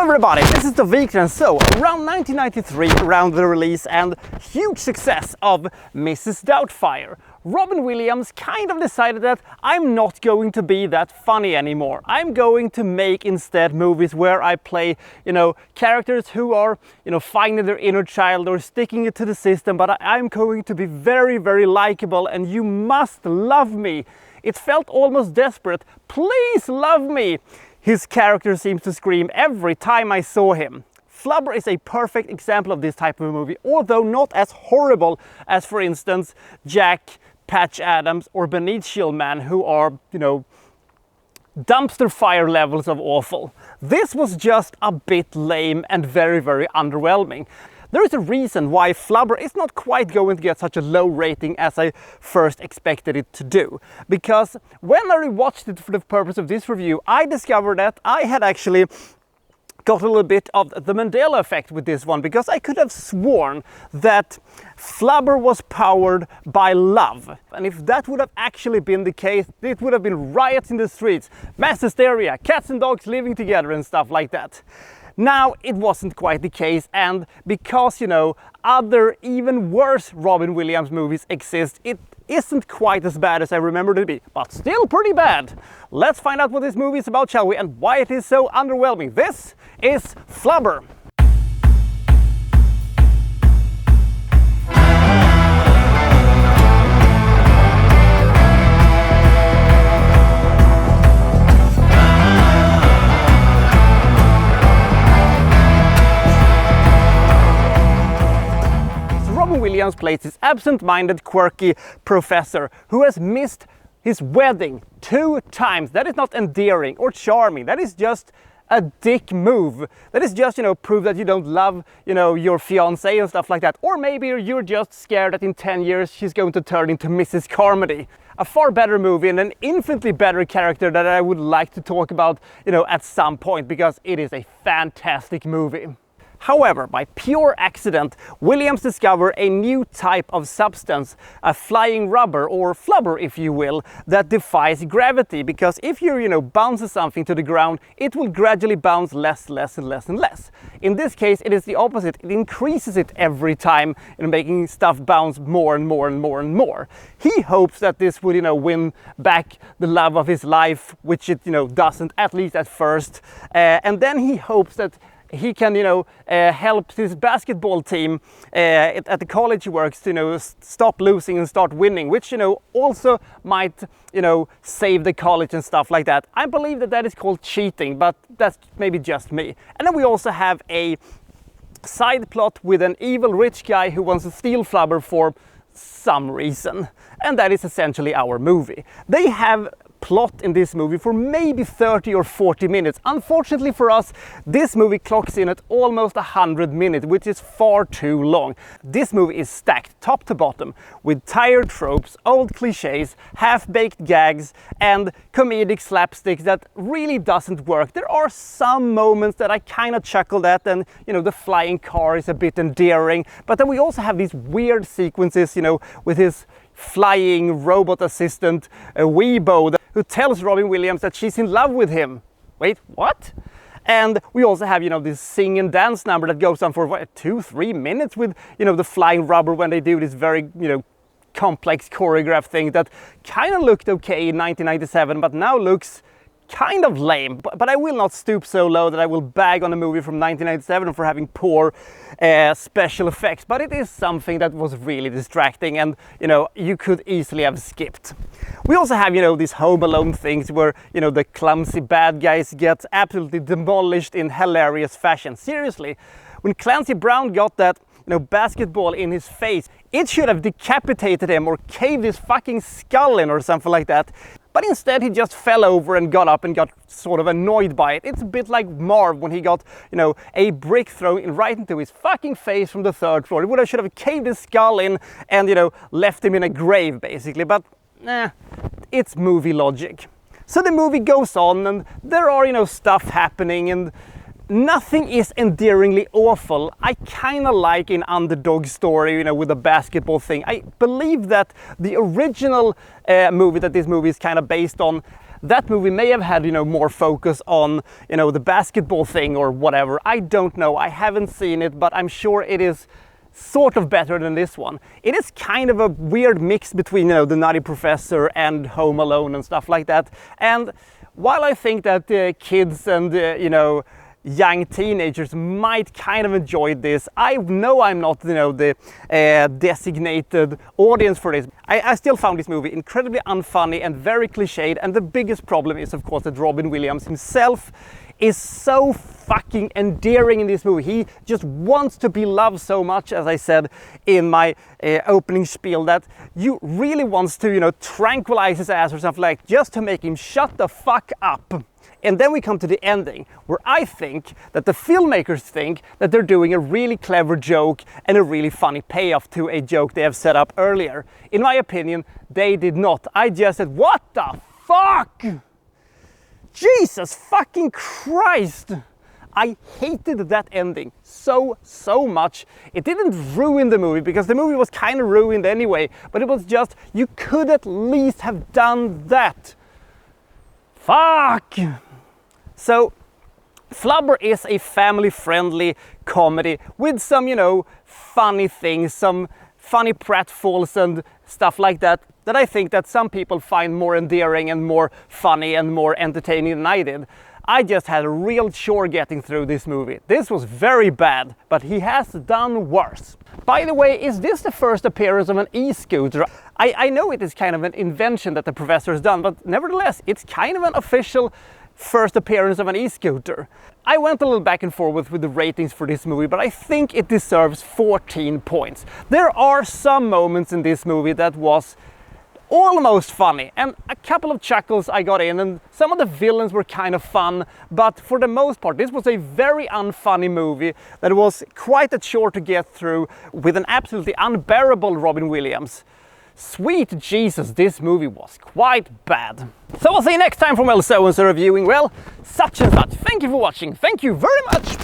everybody, this is the Wikstrand. So, around 1993, around the release and huge success of Mrs. Doubtfire, Robin Williams kind of decided that I'm not going to be that funny anymore. I'm going to make instead movies where I play, characters who are, finding their inner child or sticking it to the system, but I'm going to be very, very likable and you must love me. It felt almost desperate. Please love me! His character seems to scream every time I saw him. Flubber is a perfect example of this type of a movie, although not as horrible as, for instance, Jack, Patch Adams or Benicio Man, who are, dumpster fire levels of awful. This was just a bit lame and very, very underwhelming. There is a reason why Flubber is not quite going to get such a low rating as I first expected it to do. Because when I rewatched it for the purpose of this review, I discovered that I had actually got a little bit of the Mandela effect with this one, because I could have sworn that Flubber was powered by love. And if that would have actually been the case, it would have been riots in the streets, mass hysteria, cats and dogs living together and stuff like that. Now, it wasn't quite the case, and because, other even worse Robin Williams movies exist, it isn't quite as bad as I remembered it to be, but still pretty bad. Let's find out what this movie is about, shall we, and why it is so underwhelming. This is Flubber. Williams plays this absent-minded, quirky professor who has missed his wedding 2 times. That is not endearing or charming. That is just a dick move. That is just, prove that you don't love, your fiancé and stuff like that. Or maybe you're just scared that in 10 years she's going to turn into Mrs. Carmody. A far better movie and an infinitely better character that I would like to talk about, at some point, because it is a fantastic movie. However, by pure accident, Williams discovered a new type of substance, a flying rubber, or flubber if you will, that defies gravity, because if you, bounce something to the ground, it will gradually bounce less and less. In this case, it is the opposite. It increases it every time, making stuff bounce more and more. He hopes that this would, win back the love of his life, which it, doesn't, at least at first. And then he hopes that he can, help his basketball team at the college he works to, stop losing and start winning, which, also might, save the college and stuff like that. I believe that that is called cheating, but that's maybe just me. And then we also have a side plot with an evil rich guy who wants to steal Flubber for some reason. And that is essentially our movie. They have plot in this movie for maybe 30 or 40 minutes. Unfortunately for us, this movie clocks in at almost 100 minutes, which is far too long. This movie is stacked top to bottom with tired tropes, old cliches, half-baked gags and comedic slapsticks that really doesn't work. There are some moments that I kind of chuckled at, and the flying car is a bit endearing, but then we also have these weird sequences, with his flying robot assistant, Weebo, who tells Robin Williams that she's in love with him. Wait, what? And we also have, this sing and dance number that goes on for what, 2-3 minutes with, the flying rubber when they do this very, complex choreographed thing that kind of looked okay in 1997, but now looks kind of lame. But I will not stoop so low that I will bag on a movie from 1997 for having poor special effects. But it is something that was really distracting and, you could easily have skipped. We also have, these Home Alone things where, the clumsy bad guys get absolutely demolished in hilarious fashion. Seriously, when Clancy Brown got that, basketball in his face, it should have decapitated him or caved his fucking skull in or something like that. But instead he just fell over and got up and got sort of annoyed by it. It's a bit like Marv when he got, a brick thrown right into his fucking face from the 3rd floor. It should have caved his skull in and, left him in a grave basically. But, it's movie logic. So the movie goes on and there are, stuff happening and nothing is endearingly awful. I kind of like an underdog story, with a basketball thing. I believe that the original movie that this movie is kind of based on, that movie may have had, you know, more focus on, you know, the basketball thing or whatever. I don't know, I haven't seen it, but I'm sure it is sort of better than this one. It is kind of a weird mix between, you know, The Nutty Professor and Home Alone and stuff like that. And while I think that kids and, you know, young teenagers might kind of enjoy this, I know I'm not, you know, the designated audience for this. I still found this movie incredibly unfunny and very cliched, and the biggest problem is, of course, that Robin Williams himself is so fucking endearing in this movie. He just wants to be loved so much, as I said in my opening spiel, that you really wants to, you know, tranquilize his ass or something, like, just to make him shut the fuck up. And then we come to the ending, where I think that the filmmakers think that they're doing a really clever joke and a really funny payoff to a joke they have set up earlier. In my opinion, they did not. I just said, what the fuck? Jesus fucking Christ! I hated that ending so much. It didn't ruin the movie, because the movie was kind of ruined anyway, but it was just, you could at least have done that. Fuck! So, Flubber is a family-friendly comedy with some, you know, funny things, some funny pratfalls and stuff like that, that I think that some people find more endearing and more funny and more entertaining than I did. I just had a real chore getting through this movie. This was very bad, but he has done worse. By the way, is this the first appearance of an e-scooter? I know it is kind of an invention that the professor has done, but nevertheless, it's kind of an official first appearance of an e-scooter. I went a little back and forth with the ratings for this movie, but I think it deserves 14 points. There are some moments in this movie that was almost funny, and a couple of chuckles I got in, and some of the villains were kind of fun, but for the most part this was a very unfunny movie that was quite a chore to get through, with an absolutely unbearable Robin Williams. Sweet Jesus, this movie was quite bad. So I'll see you next time from, well, so-and-so reviewing, well, such and such. Thank you for watching, thank you very much!